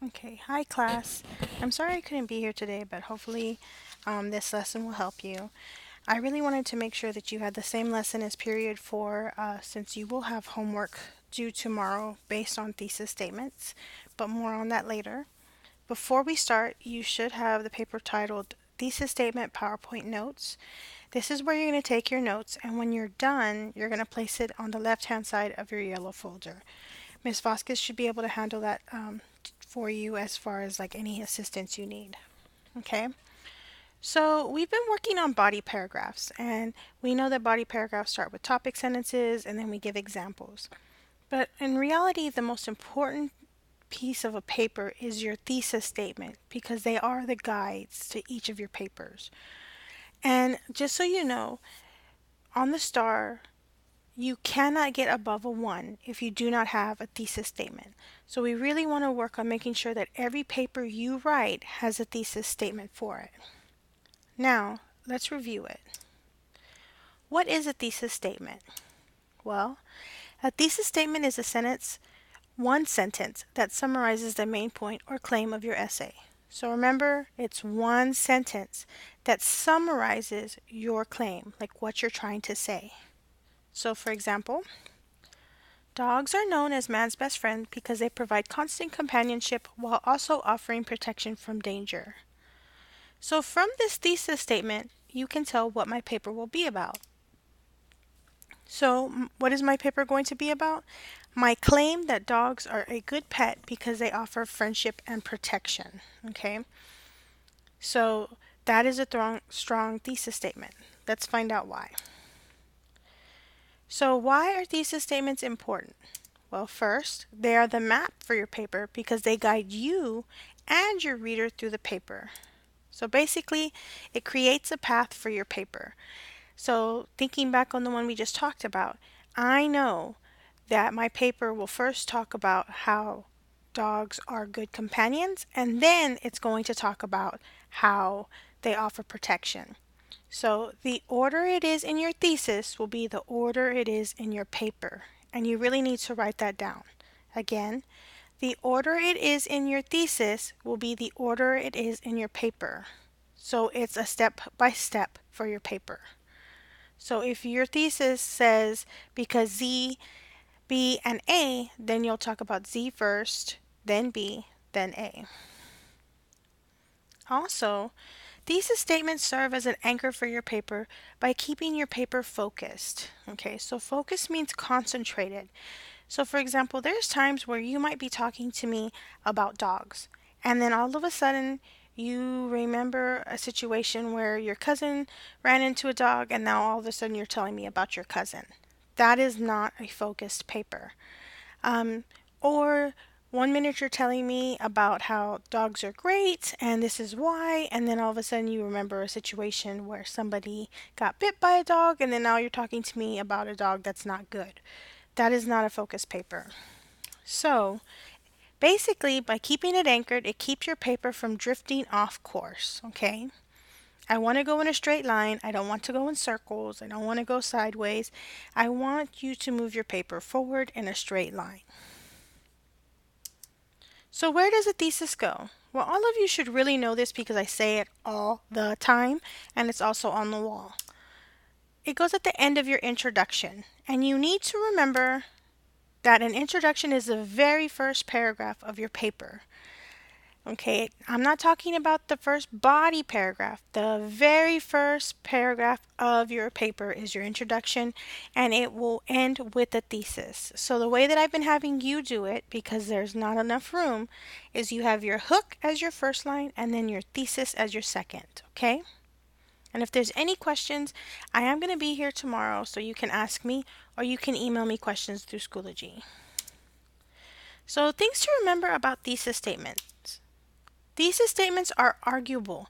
Okay, hi class. I'm sorry I couldn't be here today, but hopefully this lesson will help you. I really wanted to make sure that you had the same lesson as period 4 since you will have homework due tomorrow based on thesis statements, but more on that later. Before we start, you should have the paper titled Thesis Statement PowerPoint Notes. This is where you're going to take your notes, and when you're done, you're going to place it on the left-hand side of your yellow folder. Ms. Vasquez should be able to handle that for you as far as like any assistance you need. Okay? So we've been working on body paragraphs, and we know that body paragraphs start with topic sentences and then we give examples. But in reality, the most important piece of a paper is your thesis statement because they are the guides to each of your papers. And just so you know, on the star, you cannot get above a 1 if you do not have a thesis statement. So we really want to work on making sure that every paper you write has a thesis statement for it. Now, let's review it. What is a thesis statement? Well, a thesis statement is one sentence that summarizes the main point or claim of your essay. So remember, it's one sentence that summarizes your claim, like what you're trying to say. So for example, dogs are known as man's best friend because they provide constant companionship while also offering protection from danger. So from this thesis statement, you can tell what my paper will be about. So what is my paper going to be about? My claim that dogs are a good pet because they offer friendship and protection. Okay, so that is a strong thesis statement. Let's find out why. So why are thesis statements important? Well, first, they are the map for your paper because they guide you and your reader through the paper. So basically, it creates a path for your paper. So thinking back on the one we just talked about, I know that my paper will first talk about how dogs are good companions, and then it's going to talk about how they offer protection. So the order it is in your thesis will be the order it is in your paper, and you really need to write that down. Again, the order it is in your thesis will be the order it is in your paper. So it's a step by step for your paper. So if your thesis says because Z, B, and A, then you'll talk about Z first, then B, then A. Also, thesis statements serve as an anchor for your paper by keeping your paper focused. Okay, so focus means concentrated. So for example, there's times where you might be talking to me about dogs, and then all of a sudden you remember a situation where your cousin ran into a dog, and now all of a sudden you're telling me about your cousin. That is not a focused paper. Or one minute you're telling me about how dogs are great and this is why, and then all of a sudden you remember a situation where somebody got bit by a dog, and then now you're talking to me about a dog that's not good. That is not a focus paper. So basically, by keeping it anchored, it keeps your paper from drifting off course, okay? I want to go in a straight line. I don't want to go in circles. I don't want to go sideways. I want you to move your paper forward in a straight line. So where does a thesis go? Well, all of you should really know this because I say it all the time, and it's also on the wall. It goes at the end of your introduction, and you need to remember that an introduction is the very first paragraph of your paper. Okay, I'm not talking about the first body paragraph. The very first paragraph of your paper is your introduction, and it will end with a thesis. So the way that I've been having you do it, because there's not enough room, is you have your hook as your first line and then your thesis as your second, okay? And if there's any questions, I am going to be here tomorrow, so you can ask me or you can email me questions through Schoology. So things to remember about thesis statements. Thesis statements are arguable,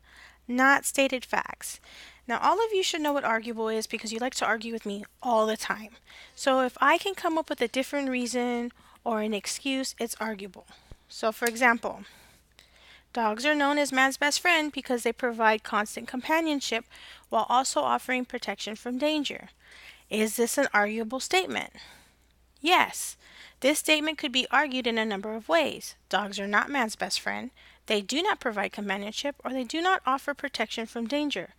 not stated facts. Now, all of you should know what arguable is because you like to argue with me all the time. So if I can come up with a different reason or an excuse, it's arguable. So for example, dogs are known as man's best friend because they provide constant companionship while also offering protection from danger. Is this an arguable statement? Yes. This statement could be argued in a number of ways. Dogs are not man's best friend. They do not provide companionship, or they do not offer protection from danger.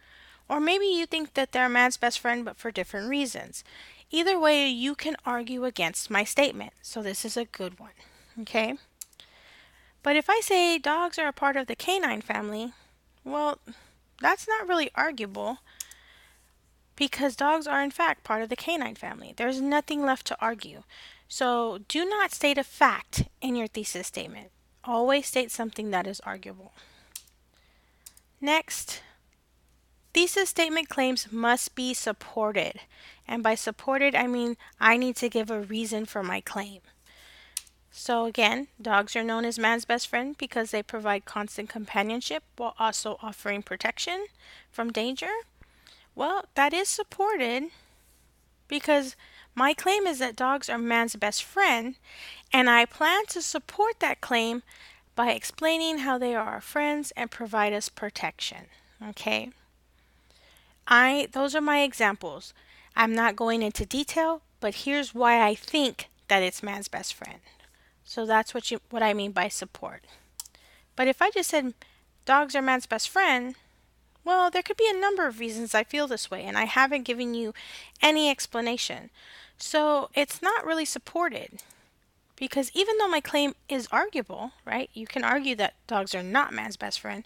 Or maybe you think that they're man's best friend but for different reasons. Either way, you can argue against my statement. So this is a good one. Okay? But if I say dogs are a part of the canine family, well, that's not really arguable because dogs are in fact part of the canine family. There's nothing left to argue. So do not state a fact in your thesis statement. Always state something that is arguable. Next, thesis statement claims must be supported. And by supported, I mean I need to give a reason for my claim. So again, dogs are known as man's best friend because they provide constant companionship while also offering protection from danger. Well, that is supported because my claim is that dogs are man's best friend, and I plan to support that claim by explaining how they are our friends and provide us protection. Okay? Those are my examples. I'm not going into detail, but here's why I think that it's man's best friend. So that's what I mean by support. But if I just said dogs are man's best friend, well, there could be a number of reasons I feel this way, and I haven't given you any explanation. So it's not really supported because even though my claim is arguable, right? You can argue that dogs are not man's best friend.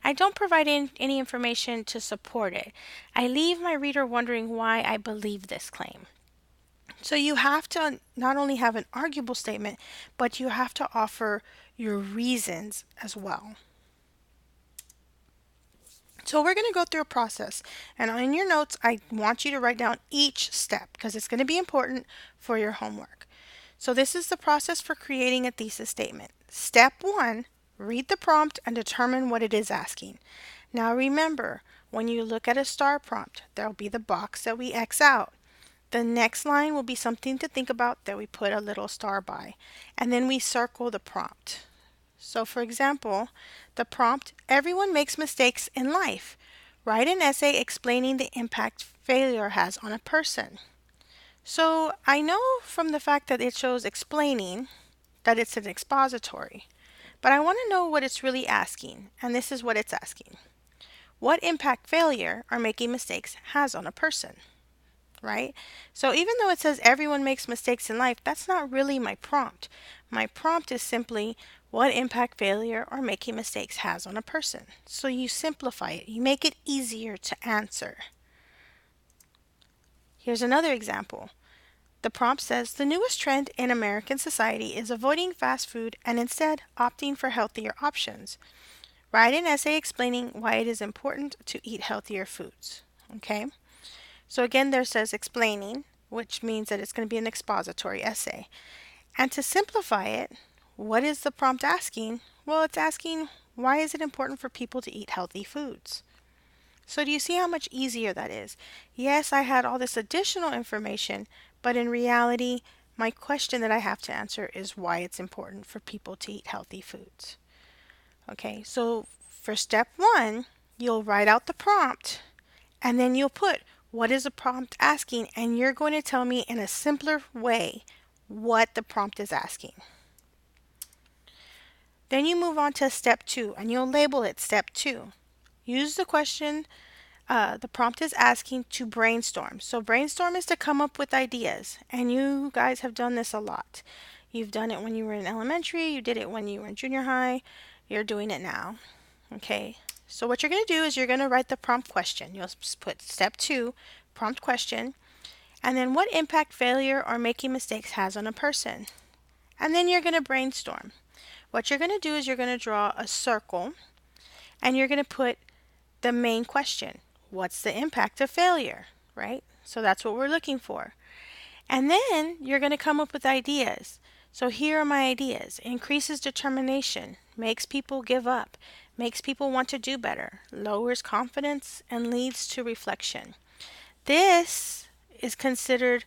I don't provide any information to support it. I leave my reader wondering why I believe this claim. So you have to not only have an arguable statement, but you have to offer your reasons as well. So we're going to go through a process, and in your notes I want you to write down each step because it's going to be important for your homework. So this is the process for creating a thesis statement. Step 1, read the prompt and determine what it is asking. Now remember, when you look at a star prompt, there will be the box that we X out. The next line will be something to think about that we put a little star by, and then we circle the prompt. So for example, the prompt, everyone makes mistakes in life. Write an essay explaining the impact failure has on a person. So I know from the fact that it shows explaining that it's an expository, but I want to know what it's really asking, and this is what it's asking. What impact failure or making mistakes has on a person? Right? So even though it says everyone makes mistakes in life, that's not really my prompt. My prompt is simply what impact failure or making mistakes has on a person. So you simplify it. You make it easier to answer. Here's another example. The prompt says the newest trend in American society is avoiding fast food and instead opting for healthier options. Write an essay explaining why it is important to eat healthier foods. Okay? So again, there says explaining, which means that it's going to be an expository essay. And to simplify it, what is the prompt asking? Well, it's asking, why is it important for people to eat healthy foods? So do you see how much easier that is? Yes, I had all this additional information, but in reality, my question that I have to answer is why it's important for people to eat healthy foods. Okay, so for step 1, you'll write out the prompt, and then you'll put what is the prompt asking, and you're going to tell me in a simpler way what the prompt is asking. Then you move on to step 2, and you'll label it step 2. Use the question the prompt is asking to brainstorm. So brainstorm is to come up with ideas, and you guys have done this a lot. You've done it when you were in elementary, you did it when you were in junior high, you're doing it now. Okay, so what you're going to do is you're going to write the prompt question. You'll put step 2, prompt question, and then what impact failure or making mistakes has on a person. And then you're going to brainstorm. What you're going to do is you're going to draw a circle, and you're going to put the main question. What's the impact of failure, right? So that's what we're looking for. And then you're going to come up with ideas. So here are my ideas. Increases determination, makes people give up, makes people want to do better, lowers confidence, and leads to reflection. This is considered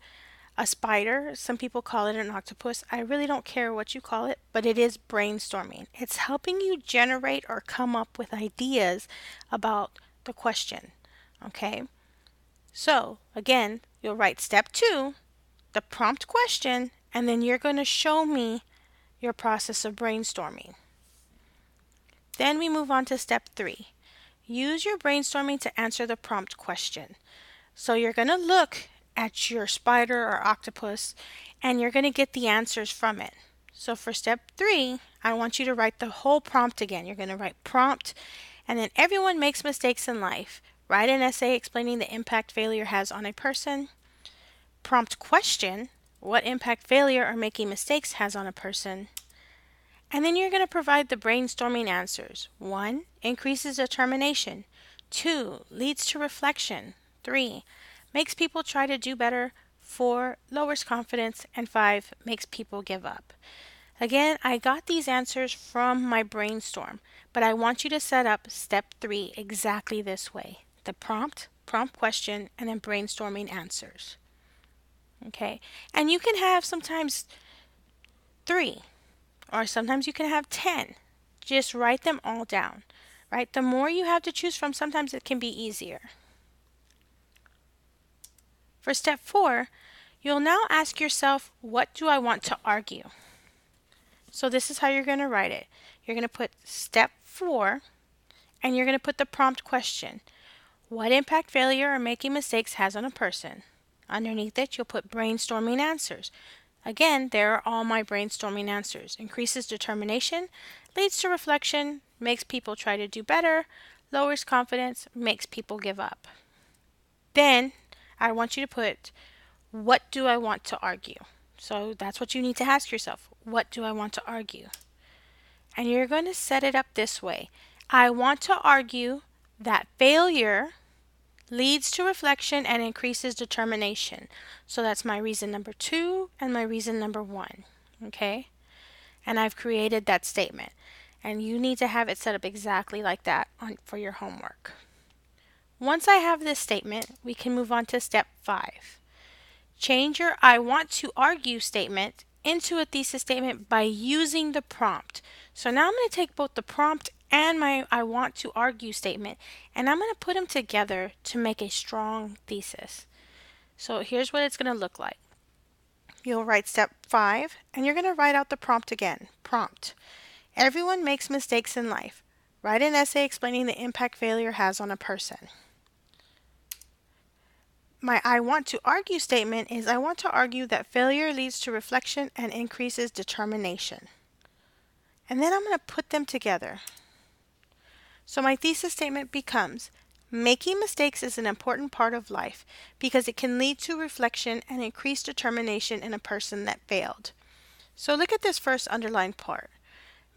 a spider. Some people call it an octopus. I really don't care what you call it, but it is brainstorming. It's helping you generate or come up with ideas about the question. Okay? So, again, you'll write step 2, the prompt question, and then you're going to show me your process of brainstorming. Then we move on to step 3. Use your brainstorming to answer the prompt question. So you're going to look at your spider or octopus and you're going to get the answers from it. So for step 3, I want you to write the whole prompt again. You're going to write prompt, and then everyone makes mistakes in life. Write an essay explaining the impact failure has on a person. Prompt question, what impact failure or making mistakes has on a person. And then you're going to provide the brainstorming answers. 1, increases determination. 2, leads to reflection. 3, makes people try to do better. 4, lowers confidence. And 5, makes people give up. Again, I got these answers from my brainstorm, but I want you to set up step 3 exactly this way. The prompt question, and then brainstorming answers. Okay, and you can have sometimes 3, or sometimes you can have 10. Just write them all down, right? The more you have to choose from, sometimes it can be easier. For step 4, you'll now ask yourself, what do I want to argue? So this is how you're going to write it. You're going to put step 4, and you're going to put the prompt question. What impact failure or making mistakes has on a person? Underneath it, you'll put brainstorming answers. Again, there are all my brainstorming answers. Increases determination, leads to reflection, makes people try to do better, lowers confidence, makes people give up. Then, I want you to put, what do I want to argue? So that's what you need to ask yourself. What do I want to argue? And you're going to set it up this way. I want to argue that failure leads to reflection and increases determination. So that's my reason number 2 and my reason number 1. Okay? And I've created that statement. And you need to have it set up exactly like that for your homework. Once I have this statement, we can move on to step 5. Change your I want to argue statement into a thesis statement by using the prompt. So now I'm going to take both the prompt and my I want to argue statement, and I'm going to put them together to make a strong thesis. So here's what it's going to look like. You'll write step 5, and you're going to write out the prompt again. Prompt. Everyone makes mistakes in life. Write an essay explaining the impact failure has on a person. My I want to argue statement is I want to argue that failure leads to reflection and increases determination. And then I'm going to put them together. So my thesis statement becomes, making mistakes is an important part of life because it can lead to reflection and increased determination in a person that failed. So look at this first underlined part.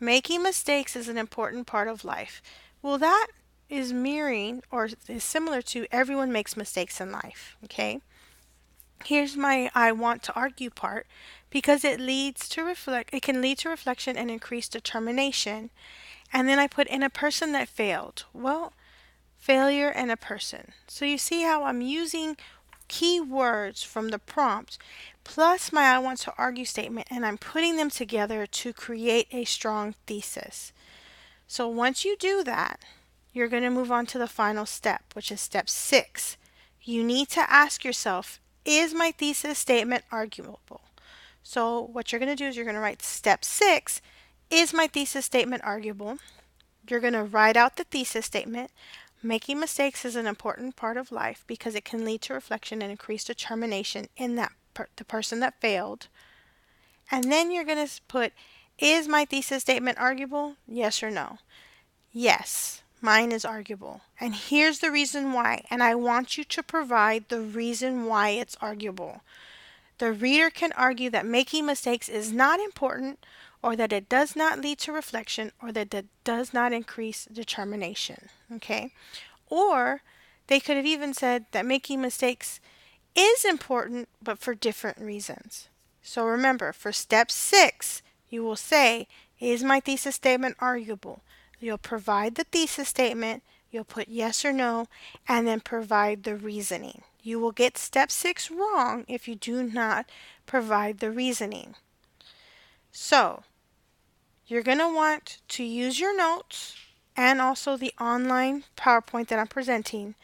Making mistakes is an important part of life. Well, that is mirroring or is similar to everyone makes mistakes in life. Okay? Here's my I want to argue part because it can lead to reflection and increased determination. And then I put in a person that failed. Well, failure and a person. So you see how I'm using key words from the prompt plus my I want to argue statement, and I'm putting them together to create a strong thesis. So once you do that, you're going to move on to the final step, which is step 6. You need to ask yourself, is my thesis statement arguable? So what you're going to do is you're going to write step 6, is my thesis statement arguable? You're going to write out the thesis statement. Making mistakes is an important part of life because it can lead to reflection and increased determination in the person that failed. And then you're going to put, is my thesis statement arguable? Yes or no? Yes, mine is arguable. And here's the reason why. And I want you to provide the reason why it's arguable. The reader can argue that making mistakes is not important, or that it does not lead to reflection, or that it does not increase determination. Okay? Or they could have even said that making mistakes is important, but for different reasons. So remember, for step 6, you will say, is my thesis statement arguable? You'll provide the thesis statement, you'll put yes or no, and then provide the reasoning. You will get step 6 wrong if you do not provide the reasoning. So, you're going to want to use your notes and also the online PowerPoint that I'm presenting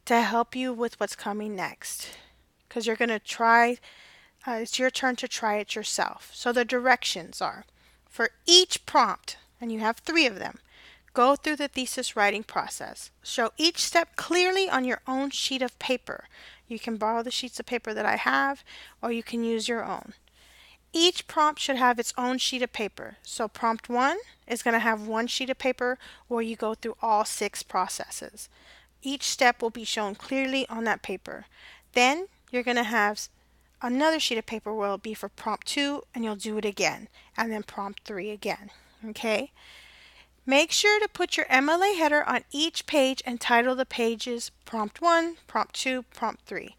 to help you with what's coming next. Because you're going to try it's your turn to try it yourself. So the directions are, for each prompt, and you have 3 of them, go through the thesis writing process. Show each step clearly on your own sheet of paper. You can borrow the sheets of paper that I have, or you can use your own. Each prompt should have its own sheet of paper. So prompt 1 is going to have 1 sheet of paper where you go through all 6 processes. Each step will be shown clearly on that paper. Then you're going to have another sheet of paper where it'll be for prompt 2, and you'll do it again, and then prompt 3 again. Okay? Make sure to put your MLA header on each page and title the pages prompt 1, prompt 2, prompt 3.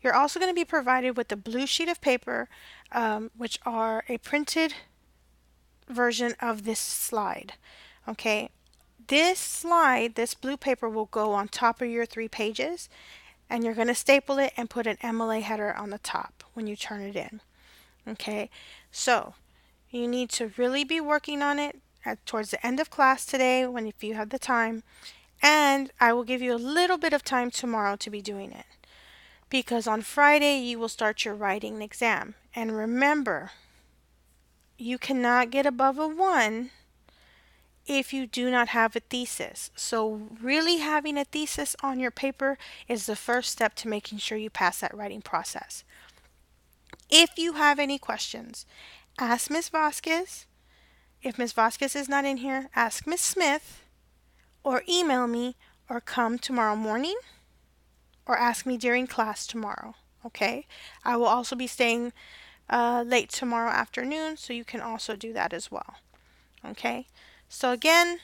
You're also going to be provided with a blue sheet of paper, which are a printed version of this slide. Okay? This slide, this blue paper, will go on top of your 3 pages, and you're going to staple it and put an MLA header on the top when you turn it in. Okay, so you need to really be working on it towards the end of class today, if you have the time, and I will give you a little bit of time tomorrow to be doing it, because on Friday you will start your writing exam. And remember, you cannot get above a 1 if you do not have a thesis. So really having a thesis on your paper is the first step to making sure you pass that writing process. If you have any questions, ask Ms. Vasquez. If Ms. Vasquez is not in here, ask Ms. Smith, or email me, or come tomorrow morning, or ask me during class tomorrow. Okay? I will also be staying late tomorrow afternoon, so you can also do that as well. Okay? So again,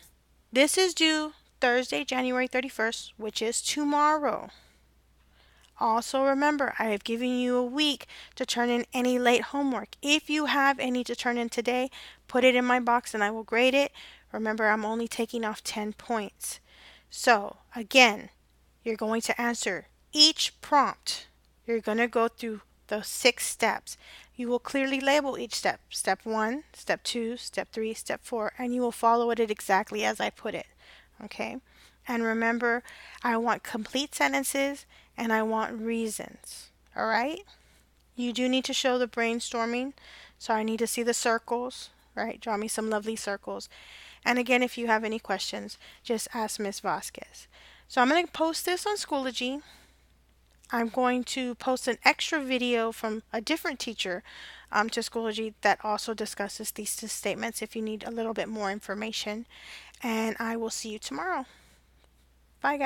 this is due Thursday, January 31st, which is tomorrow. Also remember, I have given you a week to turn in any late homework. If you have any to turn in today, put it in my box and I will grade it. Remember, I'm only taking off 10 points. So again, you're going to answer each prompt. You're going to go through those 6 steps. You will clearly label each step. Step 1, step 2, step 3, step 4, and you will follow it exactly as I put it. Okay? And remember, I want complete sentences and I want reasons. All right? You do need to show the brainstorming. So I need to see the circles, right? Draw me some lovely circles. And again, if you have any questions, just ask Ms. Vasquez. So I'm going to post this on Schoology. I'm going to post an extra video from a different teacher to Schoology that also discusses thesis statements if you need a little bit more information. And I will see you tomorrow. Bye, guys.